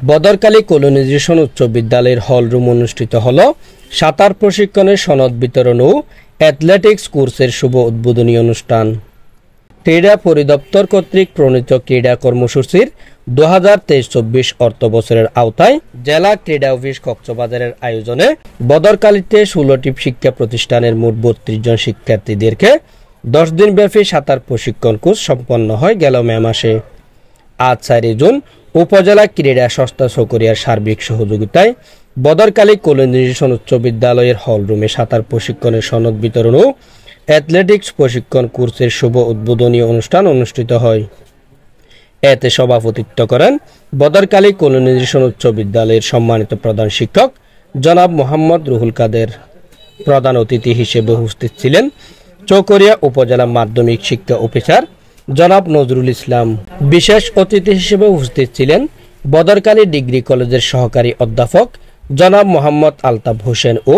Badarkali colonisation উচ্চ বিদ্যালয়ের hall room অনুষ্ঠিত হল সাঁতার প্রশিক্ষণের সনদ বিতরণ ও অ্যাথলেটিক্স কোর্সের শুভ উদ্বোধনী অনুষ্ঠান। ক্রীড়া পরিদপ্তর কর্তৃক প্রণীত ক্রীড়া কর্মসূচির 2023-24 অর্থ বছরের আওতায় জেলা ক্রীড়া অফিস কক্সবাজারের আয়োজনে বদরকালীতে 16টি শিক্ষা প্রতিষ্ঠানের মোট 32 জন শিক্ষার্থীদেরকে 10 দিনব্যাপী সাঁতার প্রশিক্ষণ কোর্স সম্পন্ন হয় গেল মে মাসে। আজ 4 জুন উপজেলা ক্রীড়া সংস্থা চকরিয়ার সার্বিক সহযোগিতায় বদরকালী কলোনাইজেশন উচ্চ বিদ্যালয়ের হলরুমে সাঁতার প্রশিক্ষণের সনদ বিতরণ ও অ্যাথলেটিক্স প্রশিক্ষণ কোর্সের শুভ উদ্বোধনী অনুষ্ঠান অনুষ্ঠিত হয়। এতে সভাপতিত্ব করেন বদরকালী কলোনাইজেশন উচ্চ বিদ্যালয়ের সম্মানিত প্রধান শিক্ষক জনাব মোহাম্মদ রুহুল কাদের। প্রধান অতিথি হিসেবে উপস্থিত ছিলেন চকরিয়া উপজেলা মাধ্যমিক শিক্ষা অফিসার জনাব নজরুল ইসলাম। বিশেষ অতিথি হিসেবে উপস্থিত ছিলেন বদরকালী ডিগ্রি কলেজের সহকারী অধ্যাপক জনাব মোহাম্মদ আলতাফ হোসেন ও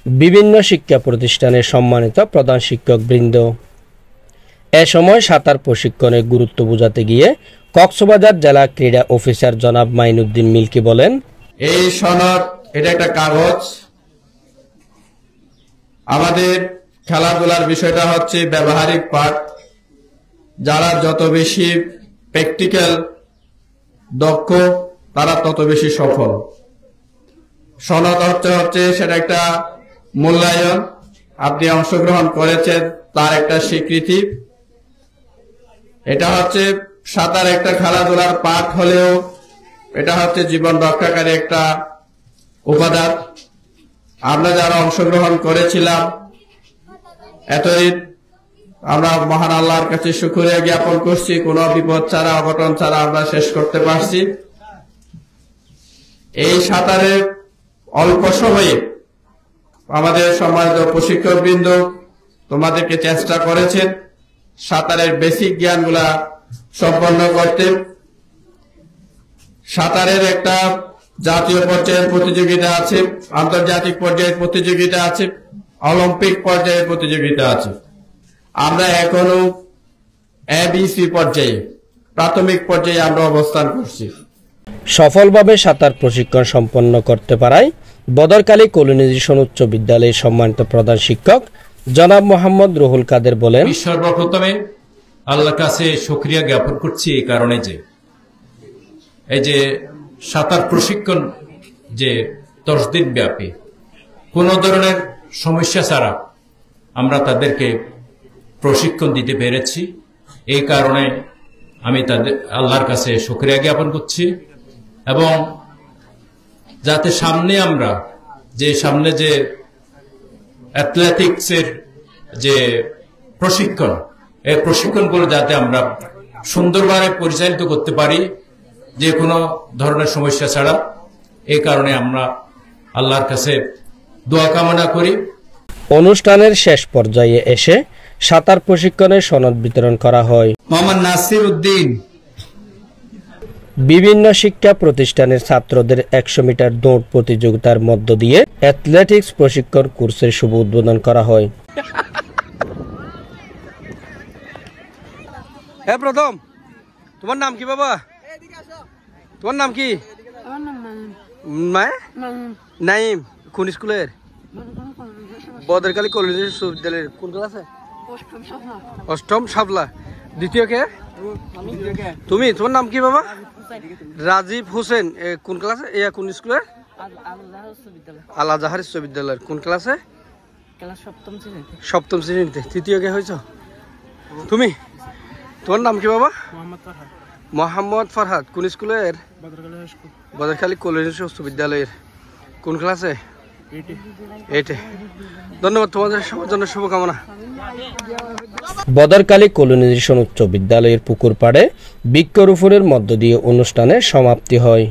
বিভিন্ন শিক্ষা প্রতিষ্ঠানের সম্মানিত প্রধান শিক্ষক বৃন্দ। এ সময় সাঁতার প্রশিক্ষণের গুরুত্ব বোঝাতে গিয়ে কক্সবাজার জেলা ক্রীড়া অফিসার জনাব মাইনুদ্দিন মিল্কি বলেন, এই সনদ এটা একটা কাগজ। আমাদের খেলাধুলার বিষয়টা হচ্ছে ব্যবহারিক পাঠ। যারা যত বেশি প্র্যাকটিক্যাল দক্ষ তারা তত বেশি সফল। সনদ হচ্ছে সেটা একটা মূল্যায়ন, আপনি অংশগ্রহণ করেছেন তার একটা স্বীকৃতি। এটা হচ্ছে সাঁতার একটা খেলাধুলার পাঠ হলেও এটা হচ্ছে জীবন রক্ষাকারী একটা উপাদান। আমরা যারা অংশগ্রহণ করেছিলাম এতদিন আমরা মহান আল্লাহর কাছে শুকরিয়া জ্ঞাপন করছি, কোনো বিপদ ছাড়া অঘটন ছাড়া আমরা শেষ করতে পারছি। এই সাঁতারের অল্প সময়ে আমাদের সম্মানিত প্রশিক্ষকবৃন্দ তোমাদেরকে চেষ্টা করেছেন সাঁতারের বেসিক জ্ঞানগুলা সম্পন্ন করতে। সাঁতারের একটা জাতীয় পর্যায়ের প্রতিযোগিতা আছে, আন্তর্জাতিক পর্যায়ের প্রতিযোগিতা আছে, অলিম্পিক পর্যায়ের প্রতিযোগিতা আছে। আমরা এখনো এবিসি পর্যায়ে প্রাথমিক পর্যায়ে আমরা অবস্থান করছি। সফলভাবে সাঁতার প্রশিক্ষণ সম্পন্ন করতে পারায় বদরকালী কলোনাইজেশন উচ্চ বিদ্যালয়ের সম্মানিত প্রধান শিক্ষক জনাব মোহাম্মদ রুহুল কাদের বলেন, সর্বপ্রথমে আল্লাহর কাছে শুকরিয়া জ্ঞাপন করছি এই কারণে যে এই যে সাঁতার প্রশিক্ষণ যে 10 দিন ব্যাপী কোনো ধরনের সমস্যা ছাড়া আমরা তাদেরকে প্রশিক্ষণ দিতে পেরেছি। এই কারণে আমি তাদের আল্লাহর কাছে শুকরিয়া জ্ঞাপন করছি এবং যাতে সামনে আমরা সামনে যে অ্যাথলেটিক্সের যে প্রশিক্ষণ, এই প্রশিক্ষণগুলো যাতে আমরা সুন্দরভাবে পরিচালিত করতে পারি যে কোনো ধরনের সমস্যা ছাড়া। এই কারণে আমরা আল্লাহর কাছে দোয়া কামনা করি। অনুষ্ঠানের শেষ পর্যায়ে এসে সাঁতার প্রশিক্ষণের সনদ বিতরণ করা হয়। মোহাম্মদ নাসির উদ্দিন। বিভিন্ন শিক্ষা প্রতিষ্ঠানের ছাত্রদের 100 মিটার দৌড় প্রতিযোগিতার মধ্য দিয়ে অ্যাথলেটিক্স প্রশিক্ষণ কোর্সের শুভ উদ্বোধন করা হয়। হ্যাঁ, প্রথম তোমার নাম কি বাবা? তোমার নাম কি? নাইম। কোন স্কুলের? বদরকালী কলোনাইজেশন বিশ্ববিদ্যালয়ের কোন ক্লাসে? অষ্টম শাপলা। দ্বিতীয় কে? তুমি। তোমার নাম কি বাবা? রাজীব হোসেন। কোন ক্লাসে? কোন স্কুলের? আল আজহার বিশ্ববিদ্যালয়ের কোন ক্লাসে? সপ্তম শ্রেণীতে। তৃতীয় কে হয়েছ তুমি? তোমার নাম কি বাবা? মোহাম্মদ ফরহাদ। কোন স্কুলের? বদরকালী কলোনাইজেশন বিশ্ববিদ্যালয়ের কোন ক্লাসে? 8-এ। ধন্যবাদ, তোমাদের সবার জন্য শুভকামনা। বদরকালী কলোনাইজেশন উচ্চ বিদ্যালয়ের পুকুর পাড়ে বৃক্ষরোপণের মধ্য দিয়ে অনুষ্ঠানের সমাপ্তি হয়।